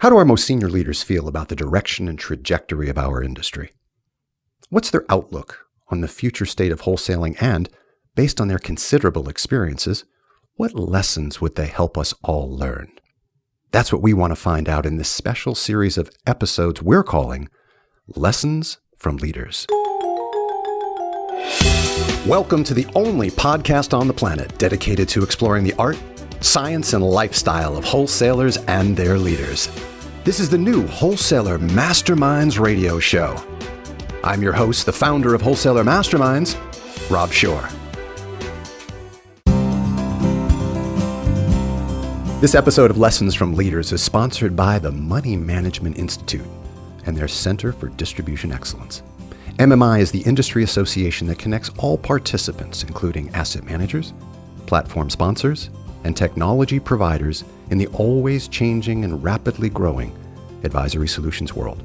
How do our most senior leaders feel about the direction and trajectory of our industry? What's their outlook on the future state of wholesaling, and, based on their considerable experiences, what lessons would they help us all learn? That's what we want to find out in this special series of episodes we're calling Lessons from Leaders. Welcome to the only podcast on the planet dedicated to exploring the art, science, and lifestyle of wholesalers and their leaders. This is the new Wholesaler Masterminds radio show. I'm your host, the founder of Wholesaler Masterminds, Rob Shore. This episode of Lessons from Leaders is sponsored by the Money Management Institute and their Center for Distribution Excellence. MMI is the industry association that connects all participants, including asset managers, platform sponsors, and technology providers in the always changing and rapidly growing advisory solutions world.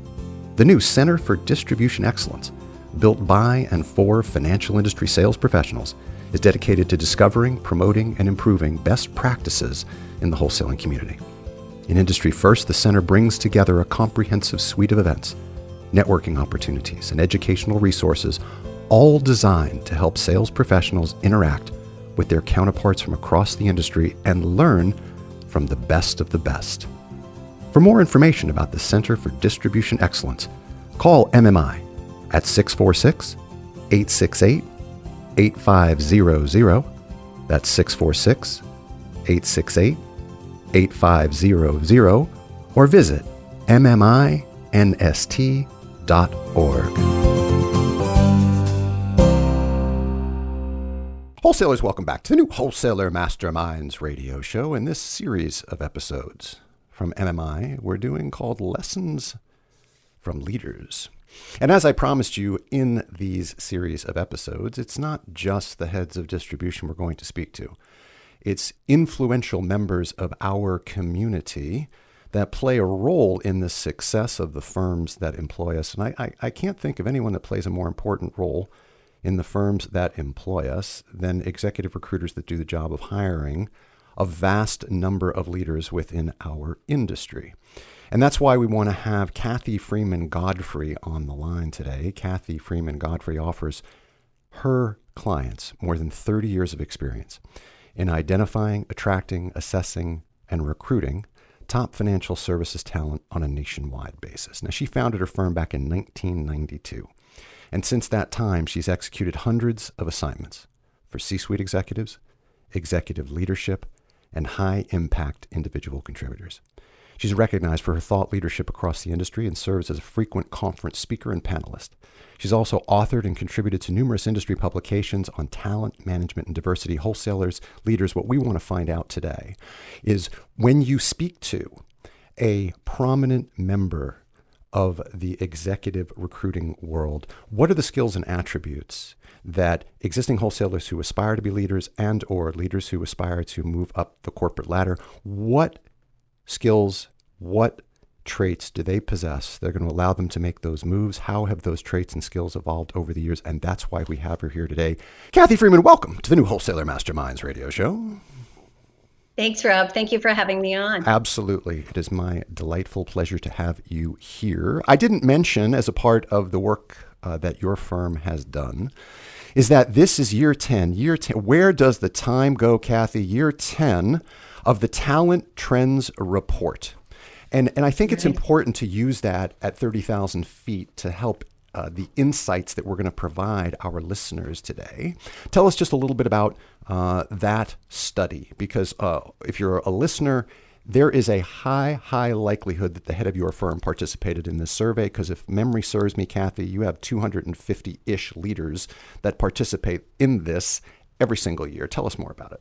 The new Center for Distribution Excellence, built by and for financial industry sales professionals, is dedicated to discovering, promoting, and improving best practices in the wholesaling community. In Industry First, the center brings together a comprehensive suite of events, networking opportunities, and educational resources, all designed to help sales professionals interact with their counterparts from across the industry and learn from the best of the best. For more information about the Center for Distribution Excellence, call MMI at 646-868-8500. That's 646-868-8500, or visit MMINST.org. Wholesalers, welcome back to the new Wholesaler Masterminds radio show. In this series of episodes from MMI, we're doing called Lessons from Leaders. And as I promised you in these series of episodes, it's not just the heads of distribution we're going to speak to. It's influential members of our community that play a role in the success of the firms that employ us. And I can't think of anyone that plays a more important role in the firms that employ us than executive recruiters that do the job of hiring a vast number of leaders within our industry. And that's why we want to have Kathy Freeman Godfrey on the line today. Kathy Freeman Godfrey offers her clients more than 30 years of experience in identifying, attracting, assessing, and recruiting top financial services talent on a nationwide basis. Now, she founded her firm back in 1992. And since that time, she's executed hundreds of assignments for C-suite executives, executive leadership, and high-impact individual contributors. She's recognized for her thought leadership across the industry and serves as a frequent conference speaker and panelist. She's also authored and contributed to numerous industry publications on talent, management, and diversity. Wholesalers, leaders, what we want to find out today is when you speak to a prominent member of the executive recruiting world, what are the skills and attributes that existing wholesalers who aspire to be leaders and or leaders who aspire to move up the corporate ladder, what skills, what traits do they possess that are going to allow them to make those moves? How have those traits and skills evolved over the years? And that's why we have her here today. Kathy Freeman, welcome to the new Wholesaler Masterminds radio show. Thanks, Rob. Thank you for having me on. Absolutely. It is my delightful pleasure to have you here. I didn't mention, as a part of the work that your firm has done, is that this is year 10. Year 10. Where does the time go, Kathy? Year 10 of the Talent Trends Report. And I think it's important to use that at 30,000 feet to help the insights that we're going to provide our listeners today. Tell us just a little bit about that study, because if you're a listener, there is a high likelihood that the head of your firm participated in this survey, because if memory serves me, Kathy, you have 250-ish leaders that participate in this every single year. Tell us more about it.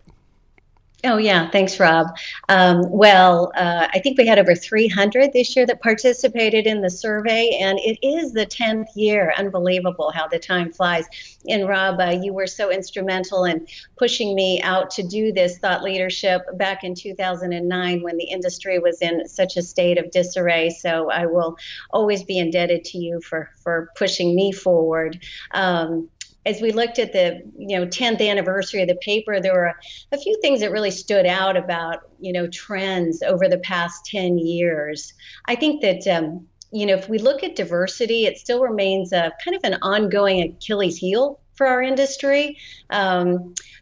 Oh, yeah. Thanks, Rob. I think we had over 300 this year that participated in the survey, and it is the 10th year. Unbelievable how the time flies. And Rob, you were so instrumental in pushing me out to do this thought leadership back in 2009 when the industry was in such a state of disarray. So I will always be indebted to you for pushing me forward. as we looked at the 10th anniversary of the paper, there were a few things that really stood out about trends over the past 10 years. I think that if we look at diversity, it still remains a kind of an ongoing Achilles heel for our industry.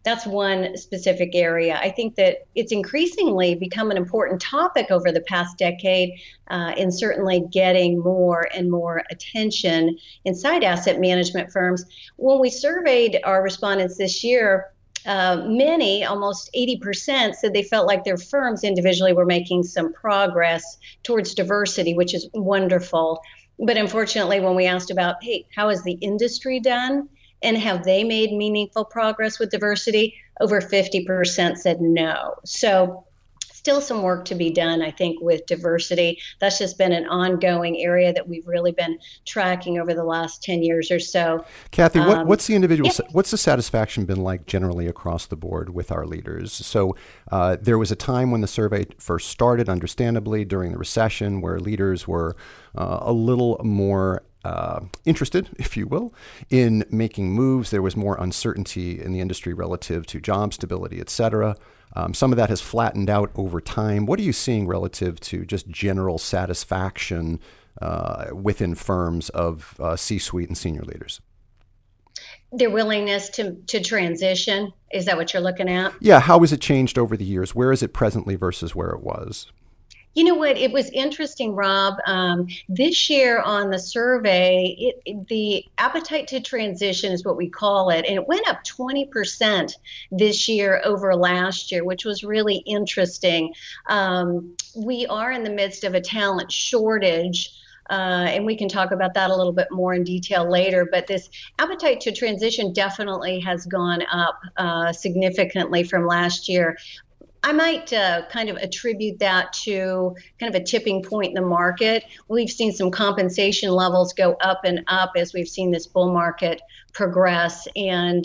That's one specific area. I think that it's increasingly become an important topic over the past decade, and certainly getting more and more attention inside asset management firms. When we surveyed our respondents this year, many, almost 80%, said they felt like their firms individually were making some progress towards diversity, which is wonderful. But unfortunately, when we asked about, hey, how has the industry done? And have they made meaningful progress with diversity? Over 50% said no. So still some work to be done, I think, with diversity. That's just been an ongoing area that we've really been tracking over the last 10 years or so. Kathy, what's the satisfaction been like generally across the board with our leaders? So there was a time when the survey first started, understandably, during the recession, where leaders were a little more interested, if you will, in making moves. There was more uncertainty in the industry relative to job stability, et cetera. Some of that has flattened out over time. What are you seeing relative to just general satisfaction within firms of C-suite and senior leaders? Their willingness to transition. Is that what you're looking at? Yeah. How has it changed over the years? Where is it presently versus where it was? You know what? It was interesting, Rob. This year on the survey, the appetite to transition is what we call it, and it went up 20% this year over last year, which was really interesting. We are in the midst of a talent shortage. And we can talk about that a little bit more in detail later. But this appetite to transition definitely has gone up significantly from last year. I might kind of attribute that to kind of a tipping point in the market. We've seen some compensation levels go up and up as we've seen this bull market progress. And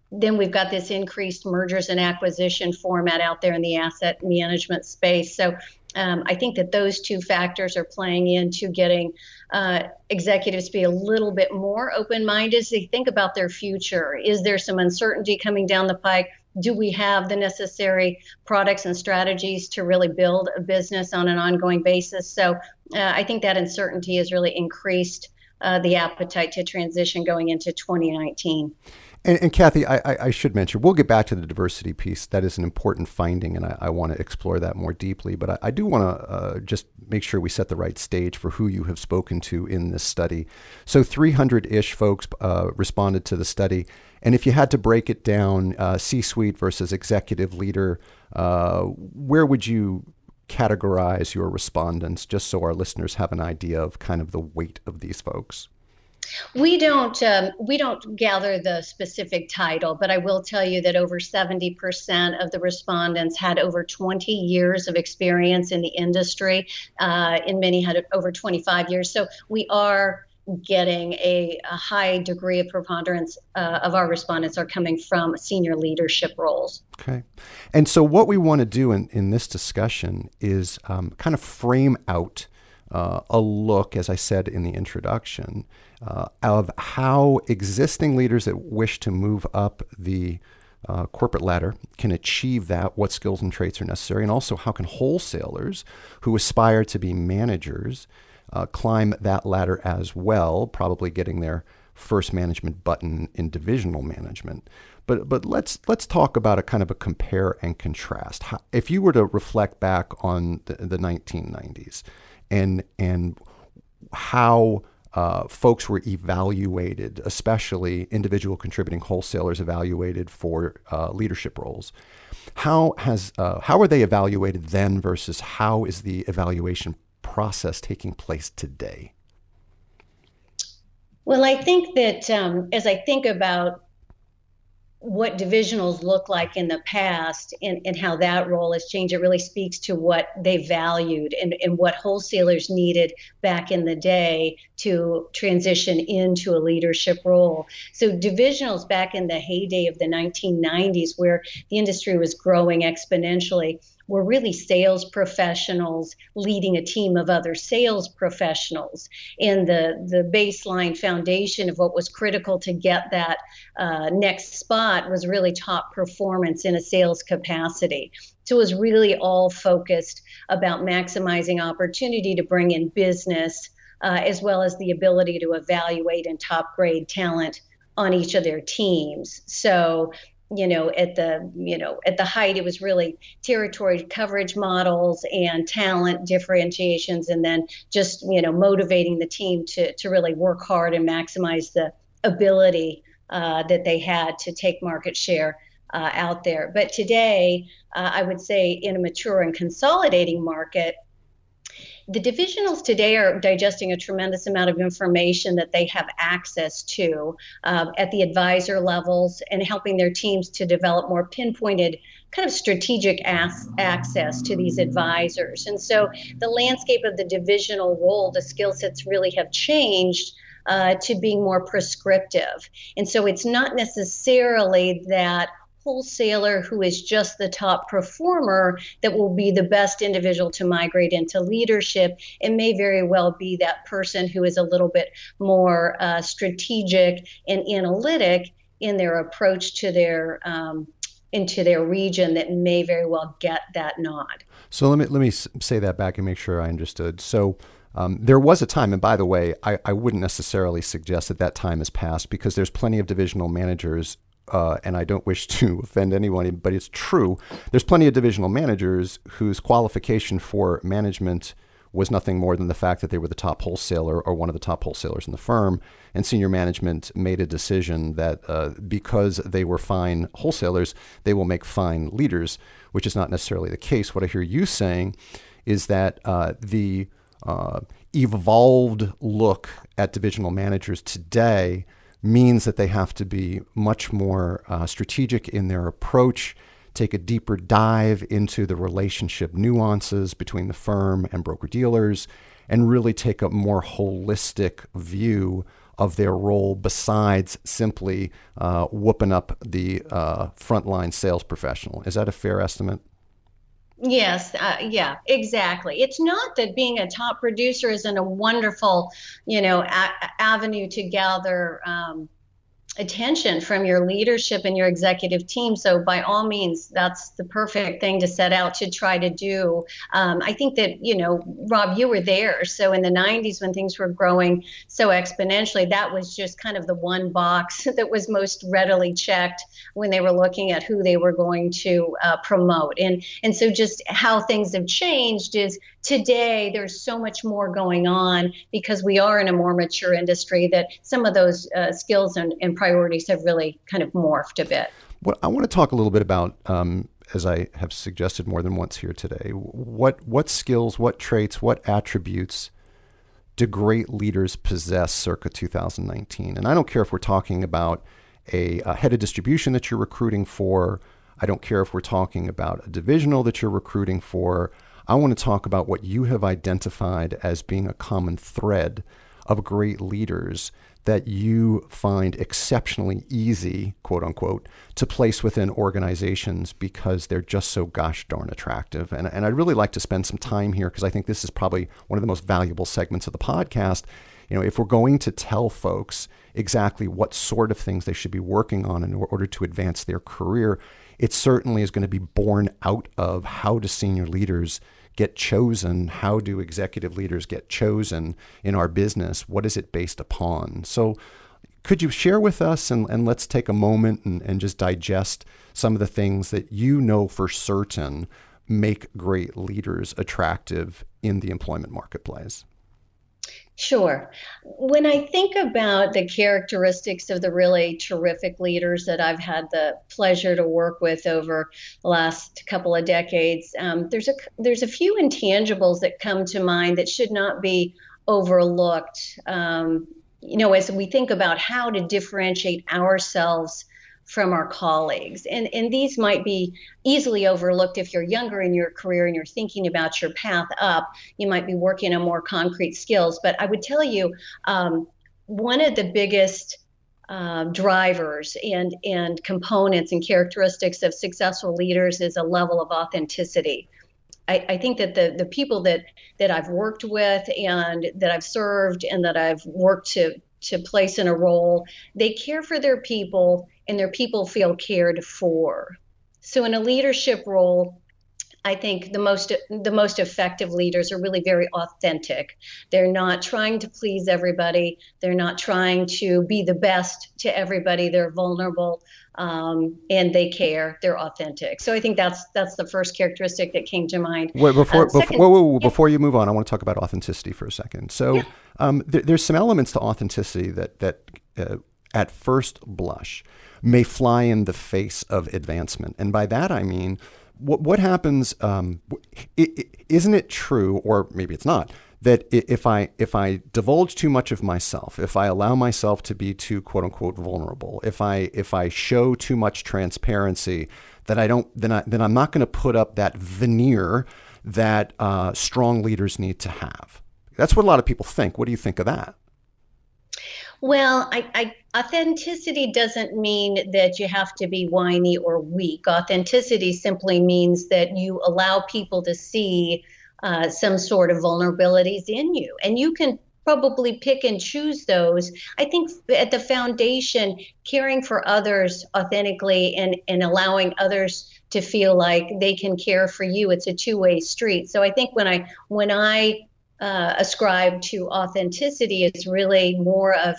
then we've got this increased mergers and acquisition format out there in the asset management space. So I think that those two factors are playing into getting executives to be a little bit more open-minded as they think about their future. Is there some uncertainty coming down the pike? Do we have the necessary products and strategies to really build a business on an ongoing basis? So I think that uncertainty has really increased the appetite to transition going into 2019. And Kathy, I should mention, we'll get back to the diversity piece. That is an important finding, and I want to explore that more deeply. But I do want to just make sure we set the right stage for who you have spoken to in this study. So 300-ish folks responded to the study. And if you had to break it down, C-suite versus executive leader, where would you categorize your respondents, just so our listeners have an idea of kind of the weight of these folks? We don't gather the specific title, but I will tell you that over 70% of the respondents had over 20 years of experience in the industry, and many had over 25 years. So we are getting a high degree of preponderance of our respondents are coming from senior leadership roles. Okay. And so what we want to do in this discussion is kind of frame out a look, as I said in the introduction, of how existing leaders that wish to move up the corporate ladder can achieve that, what skills and traits are necessary, and also how can wholesalers who aspire to be managers climb that ladder as well, probably getting their first management button in divisional management. But let's talk about a kind of a compare and contrast. If you were to reflect back on the 1990s and how folks were evaluated, especially individual contributing wholesalers evaluated for leadership roles, how are they evaluated then versus how is the evaluation process taking place today? Well, I think that as I think about what divisionals look like in the past and how that role has changed, it really speaks to what they valued and what wholesalers needed back in the day to transition into a leadership role. So divisionals back in the heyday of the 1990s, where the industry was growing exponentially, were really sales professionals leading a team of other sales professionals. And the baseline foundation of what was critical to get that next spot was really top performance in a sales capacity. So it was really all focused about maximizing opportunity to bring in business, as well as the ability to evaluate and top grade talent on each of their teams. So, at the height, it was really territory coverage models and talent differentiations, and then just, motivating the team to really work hard and maximize the ability that they had to take market share out there. But today, I would say in a mature and consolidating market, the divisionals today are digesting a tremendous amount of information that they have access to at the advisor levels, and helping their teams to develop more pinpointed kind of strategic access to these advisors. And so the landscape of the divisional role, the skill sets really have changed to being more prescriptive. And so it's not necessarily that wholesaler who is just the top performer that will be the best individual to migrate into leadership. It may very well be that person who is a little bit more strategic and analytic in their approach to their into their region that may very well get that nod. So let me say that back and make sure I understood. So there was a time, and by the way, I wouldn't necessarily suggest that time has passed, because there's plenty of divisional managers, and I don't wish to offend anyone, but it's true. There's plenty of divisional managers whose qualification for management was nothing more than the fact that they were the top wholesaler or one of the top wholesalers in the firm, and senior management made a decision that because they were fine wholesalers, they will make fine leaders, which is not necessarily the case. What I hear you saying is that the evolved look at divisional managers today means that they have to be much more strategic in their approach, take a deeper dive into the relationship nuances between the firm and broker-dealers, and really take a more holistic view of their role besides simply whooping up the frontline sales professional. Is that a fair estimate? Yes, yeah, exactly. It's not that being a top producer isn't a wonderful, avenue to gather attention from your leadership and your executive team. So by all means, that's the perfect thing to set out to try to do. I think that, Rob, you were there. So in the 90s, when things were growing so exponentially, that was just kind of the one box that was most readily checked when they were looking at who they were going to promote. And so just how things have changed is today there's so much more going on, because we are in a more mature industry, that some of those skills and priorities have really kind of morphed a bit. Well, I want to talk a little bit about, as I have suggested more than once here today, what skills, what traits, what attributes do great leaders possess circa 2019? And I don't care if we're talking about a head of distribution that you're recruiting for. I don't care if we're talking about a divisional that you're recruiting for. I want to talk about what you have identified as being a common thread of great leaders that you find exceptionally easy, quote unquote, to place within organizations because they're just so gosh darn attractive. And I'd really like to spend some time here, because I think this is probably one of the most valuable segments of the podcast. If we're going to tell folks exactly what sort of things they should be working on in order to advance their career, it certainly is going to be born out of how do senior leaders get chosen? How do executive leaders get chosen in our business? What is it based upon? So could you share with us, and let's take a moment and just digest some of the things that you know for certain make great leaders attractive in the employment marketplace? Sure. When I think about the characteristics of the really terrific leaders that I've had the pleasure to work with over the last couple of decades, there's a few intangibles that come to mind that should not be overlooked. As we think about how to differentiate ourselves from our colleagues. And these might be easily overlooked if you're younger in your career and you're thinking about your path up. You might be working on more concrete skills. But I would tell you, one of the biggest drivers and components and characteristics of successful leaders is a level of authenticity. I think that the people that I've worked with and that I've served and that I've worked to place in a role, they care for their people and their people feel cared for. So in a leadership role, I think the most effective leaders are really very authentic. They're not trying to please everybody. They're not trying to be the best to everybody. They're vulnerable, and they care. They're authentic. So I think that's the first characteristic that came to mind. Wait, before you move on, I want to talk about authenticity for a second. So there's some elements to authenticity that at first blush may fly in the face of advancement, and by that I mean, what happens? Isn't it true, or maybe it's not, that if I divulge too much of myself, if I allow myself to be too quote unquote vulnerable, if I show too much transparency, that then I'm not going to put up that veneer that strong leaders need to have. That's what a lot of people think. What do you think of that? Well, authenticity doesn't mean that you have to be whiny or weak. Authenticity simply means that you allow people to see some sort of vulnerabilities in you, and you can probably pick and choose those. I think at the foundation, caring for others authentically and allowing others to feel like they can care for you, it's a two-way street. So I think when I ascribe to authenticity, is really more of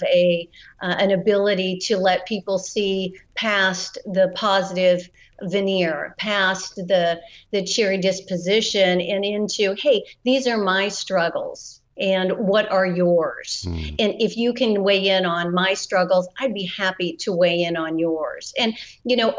an ability to let people see past the positive veneer, past the cheery disposition, and into, hey, these are my struggles. And what are yours? And if you can weigh in on my struggles, I'd be happy to weigh in on yours. And,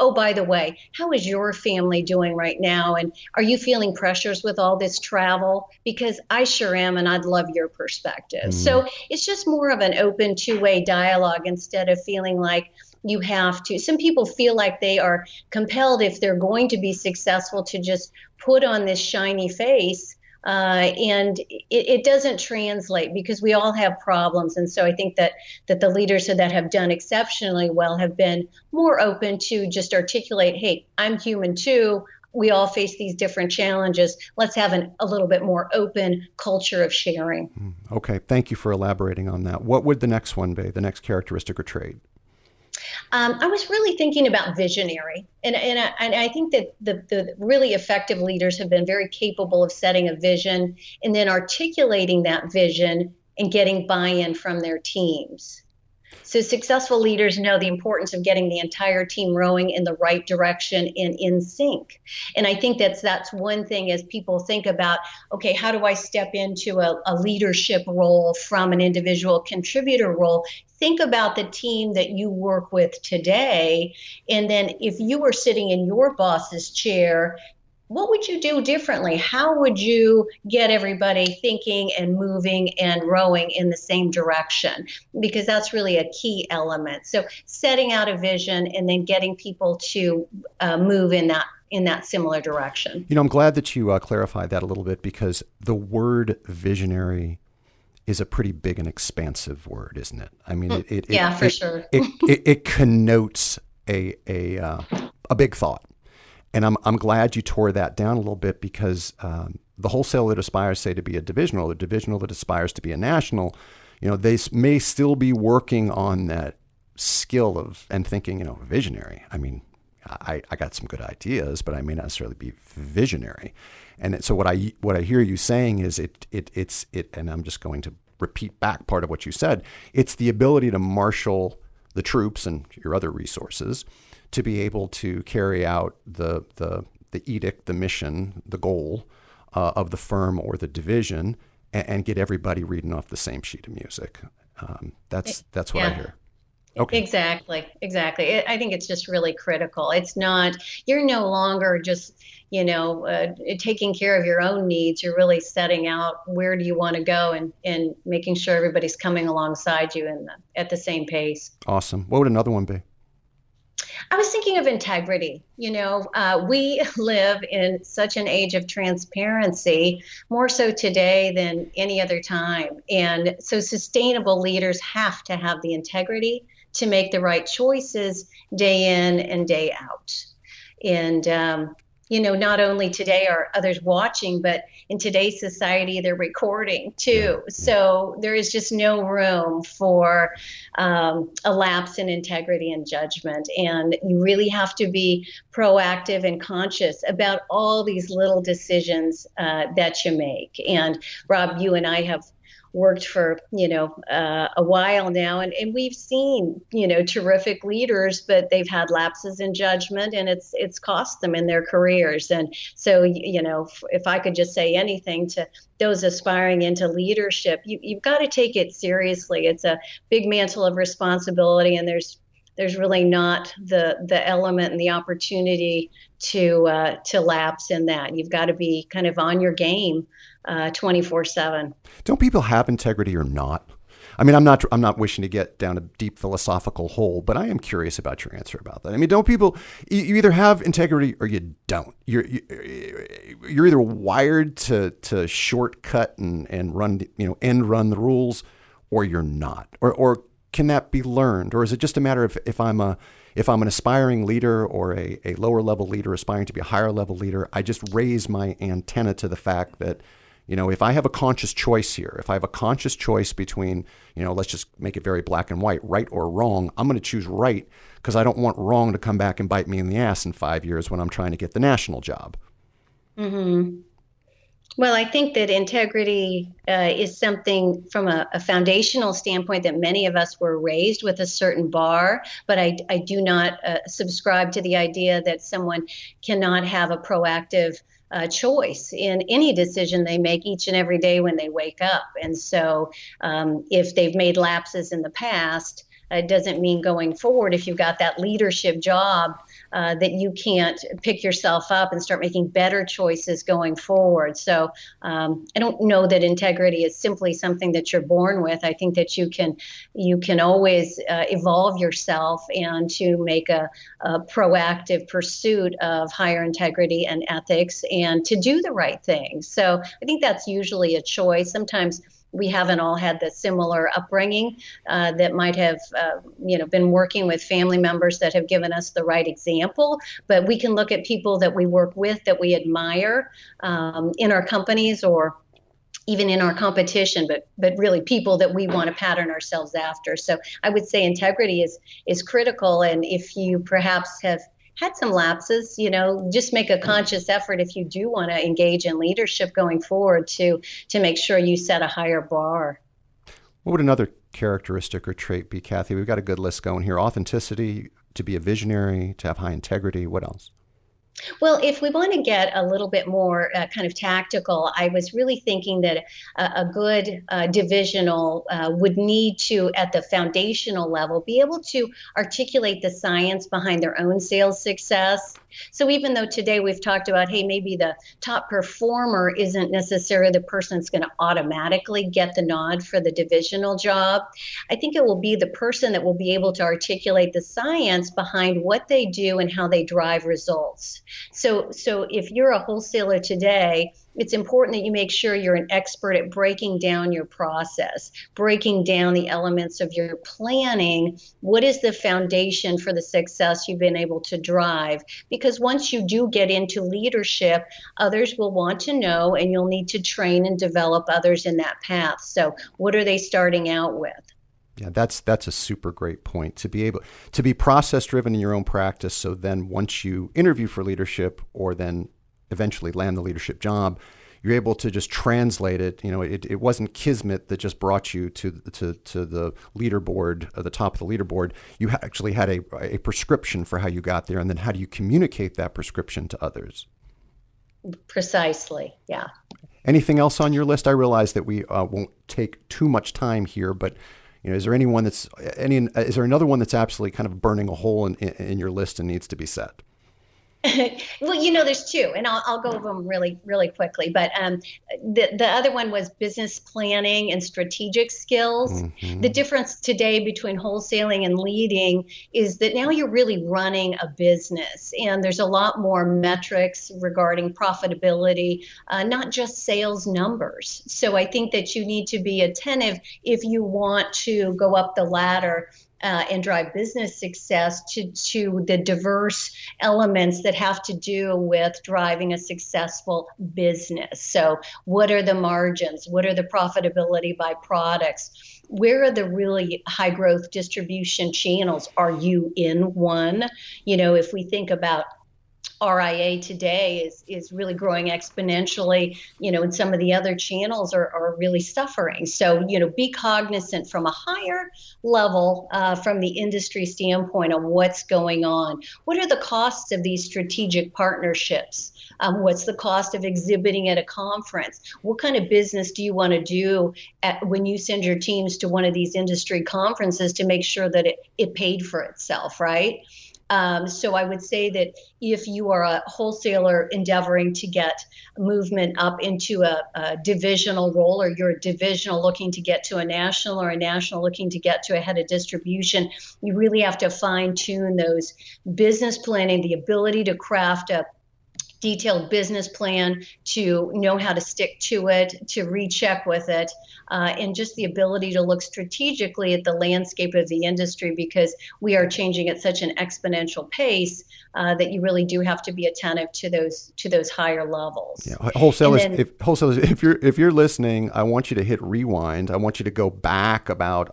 oh, by the way, how is your family doing right now? And are you feeling pressures with all this travel? Because I sure am, and I'd love your perspective. So it's just more of an open two-way dialogue instead of feeling like you have to. Some people feel like they are compelled, if they're going to be successful, to just put on this shiny face. And it doesn't translate, because we all have problems. And so I think that the leaders that have done exceptionally well have been more open to just articulate, hey, I'm human too. We all face these different challenges. Let's have a little bit more open culture of sharing. Okay. Thank you for elaborating on that. What would the next one be, the next characteristic or trait? I was really thinking about visionary, and I think that the really effective leaders have been very capable of setting a vision and then articulating that vision and getting buy-in from their teams. So successful leaders know the importance of getting the entire team rowing in the right direction and in sync. And I think that's one thing as people think about, okay, how do I step into a leadership role from an individual contributor role? Think about the team that you work with today. And then if you were sitting in your boss's chair, what would you do differently? How would you get everybody thinking and moving and rowing in the same direction? Because that's really a key element. So setting out a vision and then getting people to move in that similar direction. I'm glad that you clarified that a little bit, because the word visionary is a pretty big and expansive word, isn't it? I mean, for sure. It connotes a big thought. And I'm glad you tore that down a little bit, because the wholesaler that aspires, say, to be a divisional, the divisional that aspires to be a national, they may still be working on that skill of and thinking, visionary. I mean, I got some good ideas, but I may not necessarily be visionary. And so what I hear you saying is it's and I'm just going to repeat back part of what you said. It's the ability to marshal the troops and your other resources to be able to carry out the edict, the mission, the goal of the firm or the division, and get everybody reading off the same sheet of music. That's what I hear. Okay. Exactly. I think it's just really critical. It's not, you're no longer just, taking care of your own needs. You're really setting out where do you want to go and making sure everybody's coming alongside you at the same pace. Awesome. What would another one be? I was thinking of integrity. We live in such an age of transparency, more so today than any other time. And so sustainable leaders have to have the integrity to make the right choices day in and day out. And, not only today are others watching, but in today's society, they're recording too. Yeah. So there is just no room for a lapse in integrity and judgment. And you really have to be proactive and conscious about all these little decisions that you make. And Rob, you and I have worked for a while now, and we've seen terrific leaders, but they've had lapses in judgment, and it's cost them in their careers. And so if I could just say anything to those aspiring into leadership, you've got to take it seriously. It's a big mantle of responsibility, and there's really not the element and the opportunity to lapse in that. You've got to be kind of on your game 24/7. Don't people have integrity or not? I mean, I'm not wishing to get down a deep philosophical hole, but I am curious about your answer about that. I mean, don't people? You either have integrity or you don't. You're either wired to shortcut and run end run the rules, or you're not. Or can that be learned, or is it just a matter of if I'm an aspiring leader or a lower level leader aspiring to be a higher level leader, I just raise my antenna to the fact that, if I have a conscious choice here, if I have a conscious choice between, let's just make it very black and white, right or wrong, I'm going to choose right because I don't want wrong to come back and bite me in the ass in 5 years when I'm trying to get the national job. Mm-hmm. Well, I think that integrity is something from a foundational standpoint that many of us were raised with a certain bar, but I do not subscribe to the idea that someone cannot have a proactive choice in any decision they make each and every day when they wake up. And so if they've made lapses in the past, it doesn't mean going forward, if you've got that leadership job, that you can't pick yourself up and start making better choices going forward. So I don't know that integrity is simply something that you're born with. I think that you can always evolve yourself and to make a proactive pursuit of higher integrity and ethics and to do the right thing. So I think that's usually a choice. Sometimes we haven't all had the similar upbringing that might have, been working with family members that have given us the right example. But we can look at people that we work with that we admire in our companies or even in our competition, but really people that we want to pattern ourselves after. So I would say integrity is critical. And if you perhaps have had some lapses, just make a conscious effort if you do want to engage in leadership going forward to make sure you set a higher bar. What would another characteristic or trait be, Kathy? We've got a good list going here. Authenticity, to be a visionary, to have high integrity. What else? Well, if we want to get a little bit more kind of tactical, I was really thinking that a good divisional would need to, at the foundational level, be able to articulate the science behind their own sales success. So even though today we've talked about, hey, maybe the top performer isn't necessarily the person that's going to automatically get the nod for the divisional job, I think it will be the person that will be able to articulate the science behind what they do and how they drive results. So if you're a wholesaler today, it's important that you make sure you're an expert at breaking down your process, breaking down the elements of your planning. What is the foundation for the success you've been able to drive? Because once you do get into leadership, others will want to know, and you'll need to train and develop others in that path. So what are they starting out with? Yeah, that's a super great point, to be able to be process driven in your own practice. So then once you interview for leadership or then eventually land the leadership job, you're able to just translate it. It wasn't kismet that just brought you to the leaderboard, the top of the leaderboard. You actually had a prescription for how you got there, and then how do you communicate that prescription to others? Precisely, yeah. Anything else on your list? I realize that we won't take too much time here, but is there is there another one that's absolutely kind of burning a hole in your list and needs to be set? Well, there's two, and I'll go over them really, really quickly. But the other one was business planning and strategic skills. Mm-hmm. The difference today between wholesaling and leading is that now you're really running a business, and there's a lot more metrics regarding profitability, not just sales numbers. So I think that you need to be attentive if you want to go up the ladder and drive business success to the diverse elements that have to do with driving a successful business. So what are the margins? What are the profitability by products? Where are the really high growth distribution channels? Are you in one? If we think about RIA today is really growing exponentially, and some of the other channels are really suffering. So, be cognizant from a higher level, from the industry standpoint on what's going on. What are the costs of these strategic partnerships? What's the cost of exhibiting at a conference? What kind of business do you want to do when you send your teams to one of these industry conferences to make sure that it paid for itself, right? So I would say that if you are a wholesaler endeavoring to get movement up into a divisional role, or you're a divisional looking to get to a national, or a national looking to get to a head of distribution, you really have to fine tune those business planning, the ability to craft a detailed business plan, to know how to stick to it, to recheck with it, and just the ability to look strategically at the landscape of the industry, because we are changing at such an exponential pace that you really do have to be attentive to those higher levels. Yeah, wholesalers, if you're listening, I want you to hit rewind. I want you to go back about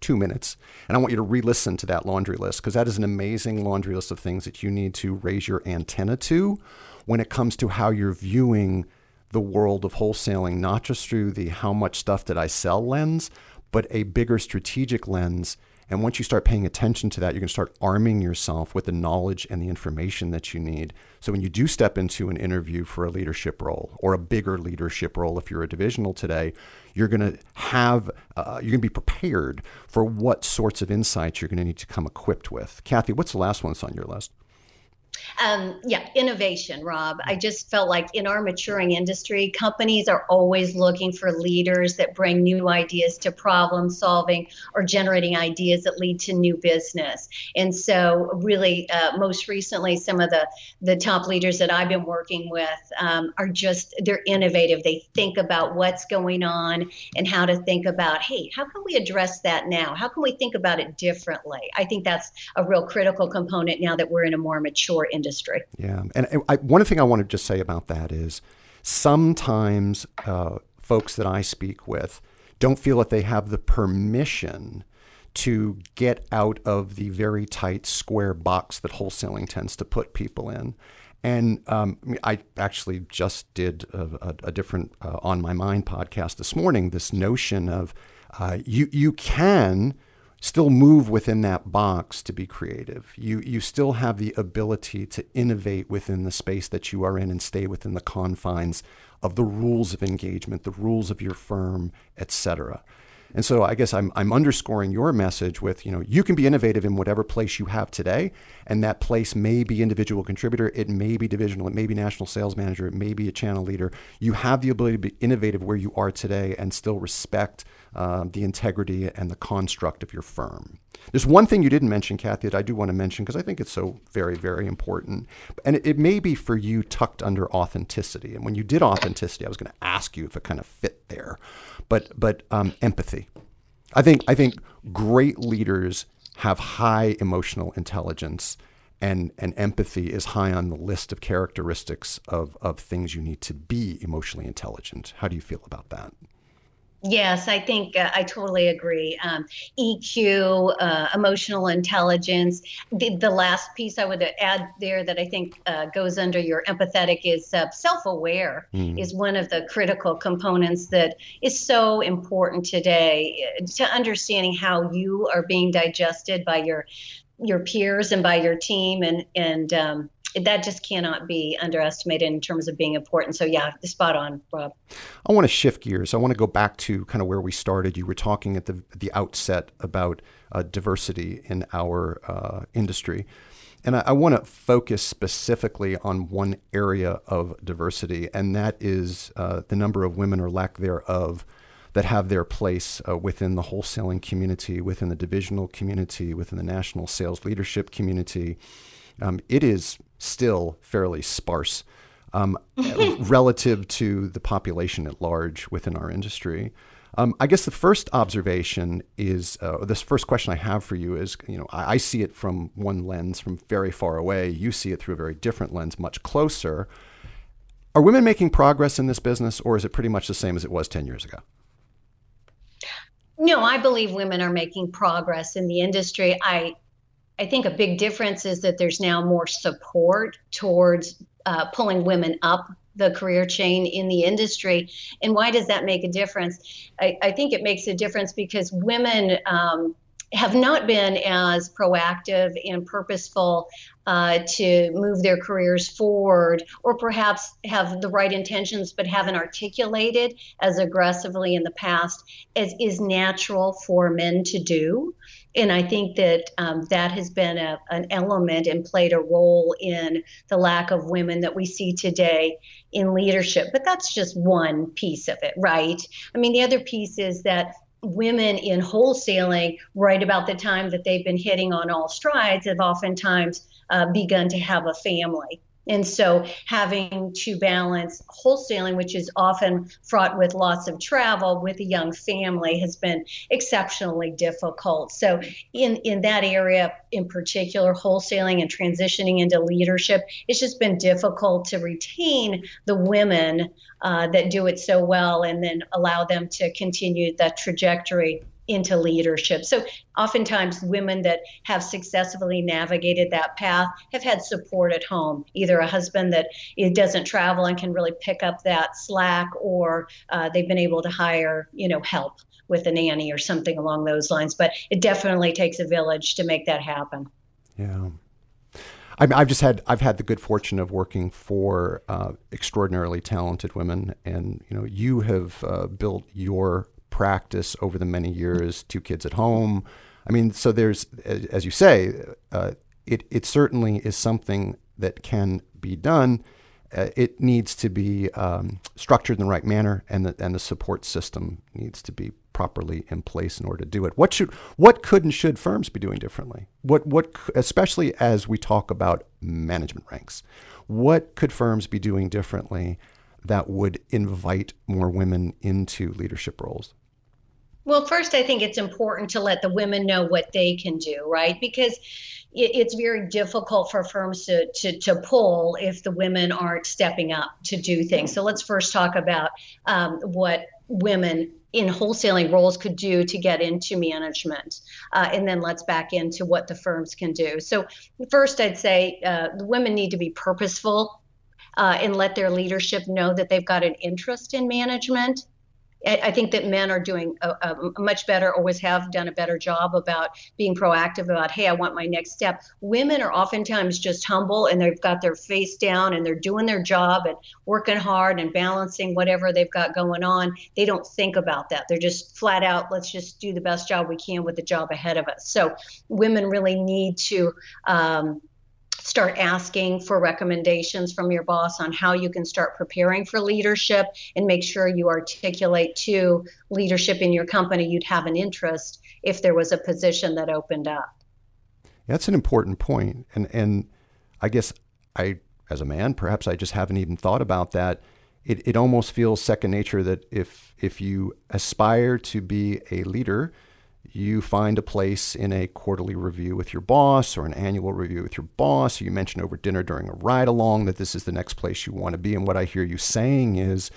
2 minutes, and I want you to re-listen to that laundry list, because that is an amazing laundry list of things that you need to raise your antenna to when it comes to how you're viewing the world of wholesaling, not just through the how much stuff did I sell lens, but a bigger strategic lens. And once you start paying attention to that, you're going to start arming yourself with the knowledge and the information that you need. So when you do step into an interview for a leadership role, or a bigger leadership role, if you're a divisional today, you're going to be prepared for what sorts of insights you're going to need to come equipped with. Kathy, what's the last one that's on your list? Innovation, Rob. I just felt like in our maturing industry, companies are always looking for leaders that bring new ideas to problem solving, or generating ideas that lead to new business. And so really, most recently, some of the top leaders that I've been working with they're innovative. They think about what's going on and how to think about, hey, how can we address that now? How can we think about it differently? I think that's a real critical component now that we're in a more mature industry. Yeah. And one thing I want to just say about that is sometimes folks that I speak with don't feel that they have the permission to get out of the very tight square box that wholesaling tends to put people in. And I actually just did a different On My Mind podcast this morning, this notion of you can still move within that box to be creative. You still have the ability to innovate within the space that you are in and stay within the confines of the rules of engagement, the rules of your firm, etc. And so I guess I'm underscoring your message with, you can be innovative in whatever place you have today. And that place may be individual contributor. It may be divisional. It may be national sales manager. It may be a channel leader. You have the ability to be innovative where you are today and still respect the integrity and the construct of your firm. There's one thing you didn't mention, Kathy, that I do want to mention because I think it's so very, very important. And it may be for you tucked under authenticity. And when you did authenticity, I was going to ask you if it kind of fit there. But empathy. I think great leaders have high emotional intelligence, and empathy is high on the list of characteristics of things you need to be emotionally intelligent. How do you feel about that? Yes, I think I totally agree. EQ, emotional intelligence. The last piece I would add there that I think goes under your empathetic is self-aware is one of the critical components that is so important today to understanding how you are being digested by your peers and by your team, and that just cannot be underestimated in terms of being important. So yeah, spot on, Rob. I want to shift gears. I want to go back to kind of where we started. You were talking at the outset about diversity in our industry. And I want to focus specifically on one area of diversity, and that is the number of women or lack thereof that have their place within the wholesaling community, within the divisional community, within the national sales leadership community. It is still fairly sparse relative to the population at large within our industry. I guess the first observation is, this first question I have for you is, I see it from one lens from very far away. You see it through a very different lens, much closer. Are women making progress in this business, or is it pretty much the same as it was 10 years ago? No, I believe women are making progress in the industry. I think a big difference is that there's now more support towards pulling women up the career chain in the industry. And why does that make a difference? I think it makes a difference because women have not been as proactive and purposeful to move their careers forward, or perhaps have the right intentions but haven't articulated as aggressively in the past as is natural for men to do. And I think that that has been an element and played a role in the lack of women that we see today in leadership. But that's just one piece of it, right? I mean, the other piece is that women in wholesaling, right about the time that they've been hitting on all strides, have oftentimes begun to have a family. And so having to balance wholesaling, which is often fraught with lots of travel, with a young family has been exceptionally difficult. So in that area in particular, wholesaling and transitioning into leadership, it's just been difficult to retain the women that do it so well and then allow them to continue that trajectory into leadership. So oftentimes women that have successfully navigated that path have had support at home, either a husband that doesn't travel and can really pick up that slack, or they've been able to hire, help with a nanny or something along those lines. But it definitely takes a village to make that happen. Yeah. I've had the good fortune of working for extraordinarily talented women, and you have built your practice over the many years, 2 kids at home. I mean, so there's, as you say, it certainly is something that can be done. It needs to be structured in the right manner, and the support system needs to be properly in place in order to do it. What could and should firms be doing differently? What especially as we talk about management ranks, what could firms be doing differently that would invite more women into leadership roles? Well, first, I think it's important to let the women know what they can do, right? Because it's very difficult for firms to pull if the women aren't stepping up to do things. So let's first talk about what women in wholesaling roles could do to get into management. And then let's back into what the firms can do. So first, I'd say the women need to be purposeful and let their leadership know that they've got an interest in management. I think that men are doing a much better, always have done a better job about being proactive about, hey, I want my next step. Women are oftentimes just humble, and they've got their face down and they're doing their job and working hard and balancing whatever they've got going on. They don't think about that. They're just flat out, let's just do the best job we can with the job ahead of us. So women really need to start asking for recommendations from your boss on how you can start preparing for leadership, and make sure you articulate to leadership in your company you'd have an interest if there was a position that opened up. That's an important point. And I guess as a man, perhaps I just haven't even thought about that. It almost feels second nature that if you aspire to be a leader, you find a place in a quarterly review with your boss or an annual review with your boss. You mentioned over dinner during a ride along that this is the next place you want to be. And what I hear you saying is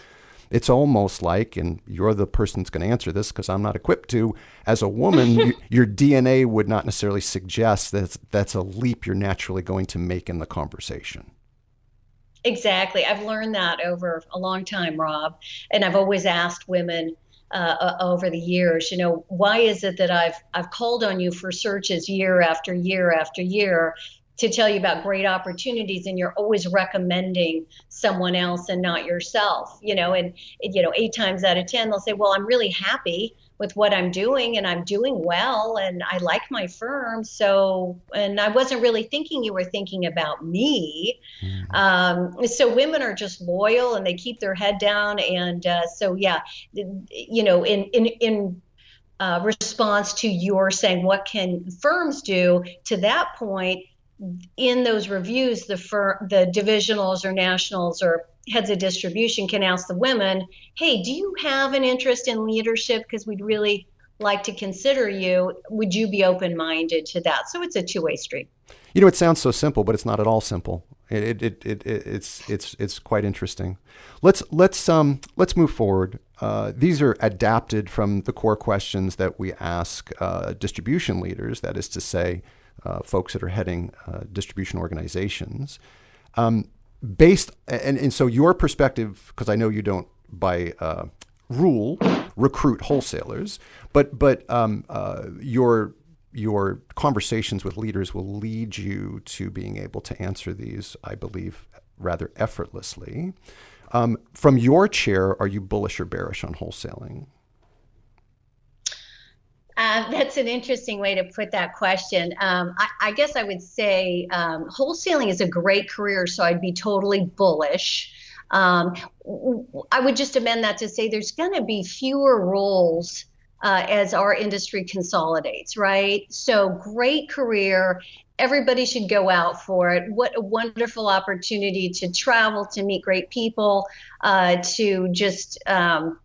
it's almost like, and you're the person that's going to answer this because I'm not equipped to, as a woman, your DNA would not necessarily suggest that that's a leap you're naturally going to make in the conversation. Exactly. I've learned that over a long time, Rob. And I've always asked women over the years, why is it that I've called on you for searches year after year after year to tell you about great opportunities, and you're always recommending someone else and not yourself, and 8 times out of 10, they'll say, well, I'm really happy with what I'm doing and I'm doing well and I like my firm. So, and I wasn't really thinking you were thinking about me. Mm-hmm. So women are just loyal and they keep their head down. And in response to your saying, what can firms do, to that point, in those reviews, the divisionals or nationals or heads of distribution can ask the women, hey, do you have an interest in leadership? Because we'd really like to consider you. Would you be open-minded to that? So it's a two-way street. It sounds so simple, but it's not at all simple. It's quite interesting. Let's move forward. These are adapted from the core questions that we ask distribution leaders, that is to say, folks that are heading distribution organizations. So your perspective, because I know you don't by rule recruit wholesalers, but your conversations with leaders will lead you to being able to answer these, I believe, rather effortlessly. From your chair, are you bullish or bearish on wholesaling? That's an interesting way to put that question. I guess I would say wholesaling is a great career, so I'd be totally bullish. I would just amend that to say there's going to be fewer roles as our industry consolidates, right? So great career. Everybody should go out for it. What a wonderful opportunity to travel, to meet great people, to just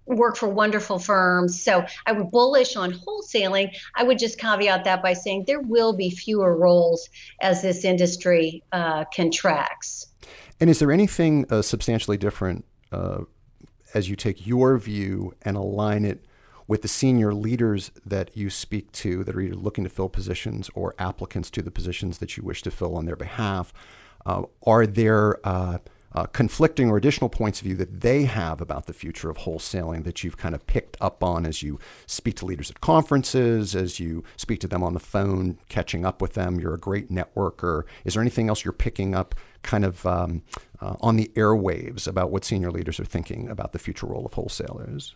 work for wonderful firms. So I would bullish on wholesaling. I would just caveat that by saying there will be fewer roles as this industry contracts. And is there anything substantially different as you take your view and align it with the senior leaders that you speak to that are either looking to fill positions or applicants to the positions that you wish to fill on their behalf? Are there conflicting or additional points of view that they have about the future of wholesaling that you've kind of picked up on as you speak to leaders at conferences, as you speak to them on the phone, catching up with them? You're a great networker. Is there anything else you're picking up kind of on the airwaves about what senior leaders are thinking about the future role of wholesalers?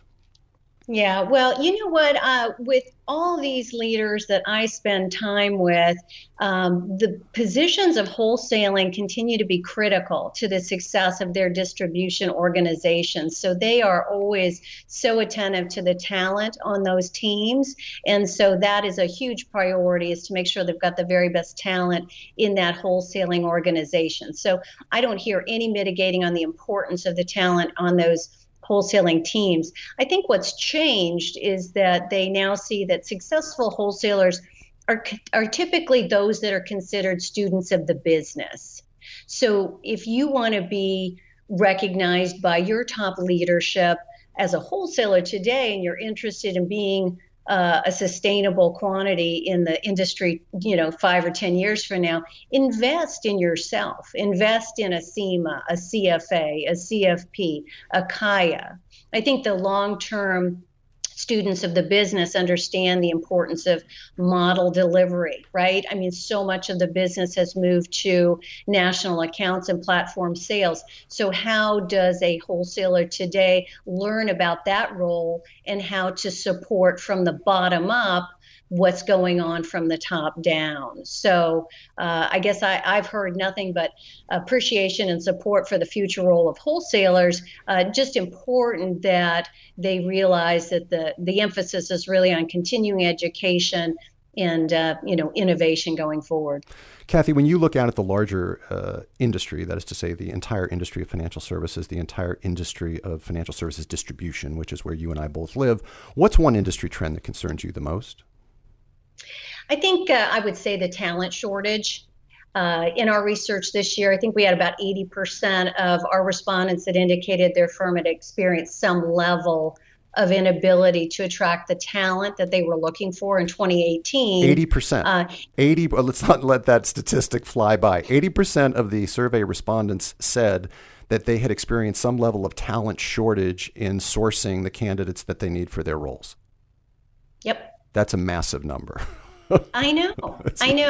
Yeah, well, you know what? With all these leaders that I spend time with, the positions of wholesaling continue to be critical to the success of their distribution organizations. So they are always so attentive to the talent on those teams. And so that is a huge priority, is to make sure they've got the very best talent in that wholesaling organization. So I don't hear any mitigating on the importance of the talent on those wholesaling teams. I think what's changed is that they now see that successful wholesalers are typically those that are considered students of the business. So if you want to be recognized by your top leadership as a wholesaler today, and you're interested in being a sustainable quantity in the industry, 5 or 10 years from now, invest in yourself, invest in a SEMA, a CFA, a CFP, a KAYA. I think the long-term students of the business understand the importance of model delivery, right? I mean, so much of the business has moved to national accounts and platform sales. So how does a wholesaler today learn about that role and how to support from the bottom up what's going on from the top down? So I guess I've heard nothing but appreciation and support for the future role of wholesalers. Just important that they realize that the emphasis is really on continuing education and innovation going forward. Kathy, when you look out at the larger industry, that is to say the entire industry of financial services, the entire industry of financial services distribution, which is where you and I both live, what's one industry trend that concerns you the most? I think I would say the talent shortage. In our research this year, I think we had about 80% of our respondents that indicated their firm had experienced some level of inability to attract the talent that they were looking for in 2018. 80%. Let's not let that statistic fly by. 80% of the survey respondents said that they had experienced some level of talent shortage in sourcing the candidates that they need for their roles. Yep. That's a massive number. I know. And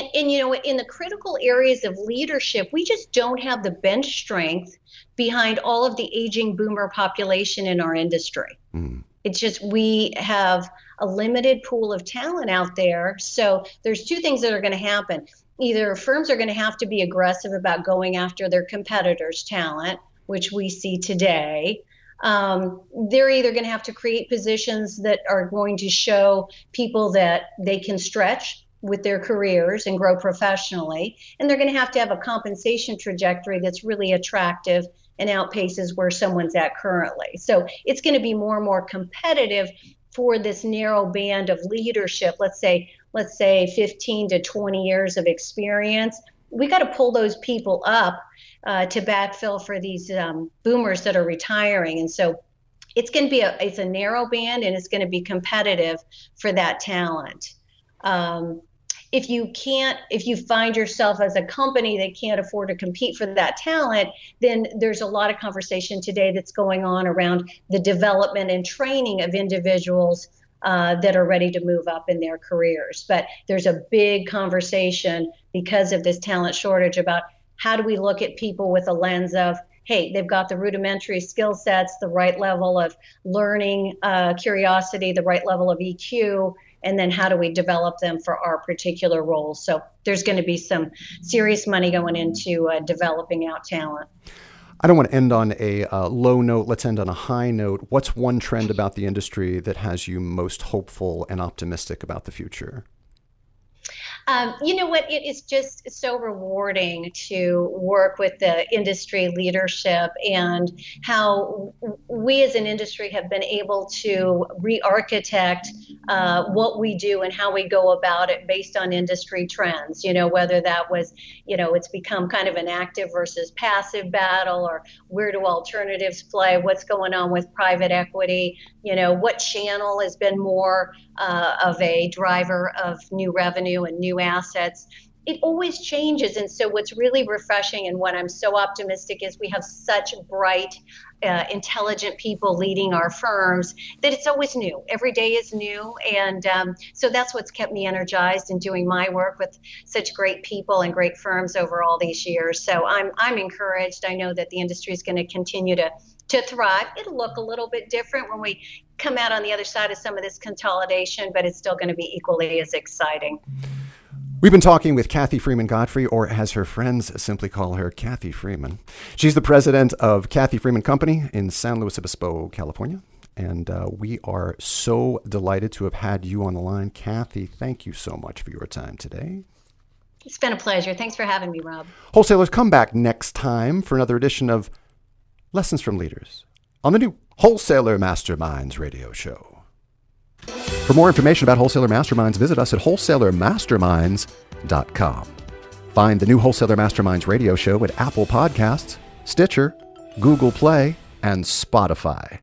in the critical areas of leadership, we just don't have the bench strength behind all of the aging boomer population in our industry. Mm. It's just we have a limited pool of talent out there. So there's two things that are going to happen. Either firms are going to have to be aggressive about going after their competitors' talent, which we see today. They're either going to have to create positions that are going to show people that they can stretch with their careers and grow professionally. And they're going to have a compensation trajectory that's really attractive and outpaces where someone's at currently. So it's going to be more and more competitive for this narrow band of leadership. Let's say 15 to 20 years of experience. We got to pull those people up to backfill for these boomers that are retiring. And so it's going to be it's a narrow band, and it's going to be competitive for that talent. If you find yourself as a company that can't afford to compete for that talent, then there's a lot of conversation today that's going on around the development and training of individuals that are ready to move up in their careers. But there's a big conversation because of this talent shortage about how do we look at people with a lens of, hey, they've got the rudimentary skill sets, the right level of learning, curiosity, the right level of EQ, and then how do we develop them for our particular roles? So there's going to be some serious money going into developing out talent. I don't want to end on a low note. Let's end on a high note. What's one trend about the industry that has you most hopeful and optimistic about the future? You know what? It is just so rewarding to work with the industry leadership and how we as an industry have been able to re-architect what we do and how we go about it based on industry trends. You know, whether that was, it's become kind of an active versus passive battle, or where do alternatives play? What's going on with private equity? What channel has been more of a driver of new revenue and new assets? It always changes. And so what's really refreshing and what I'm so optimistic is we have such bright, intelligent people leading our firms that it's always new. Every day is new. And so that's what's kept me energized in doing my work with such great people and great firms over all these years. So I'm encouraged. I know that the industry is going to continue to thrive. It'll look a little bit different when we come out on the other side of some of this consolidation, but it's still going to be equally as exciting. We've been talking with Kathy Freeman Godfrey, or as her friends simply call her, Kathy Freeman. She's the president of Kathy Freeman Company in San Luis Obispo, California. And we are so delighted to have had you on the line. Kathy, thank you so much for your time today. It's been a pleasure. Thanks for having me, Rob. Wholesalers, come back next time for another edition of Lessons from Leaders on the new Wholesaler Masterminds radio show. For more information about Wholesaler Masterminds, visit us at wholesalermasterminds.com. Find the new Wholesaler Masterminds radio show at Apple Podcasts, Stitcher, Google Play, and Spotify.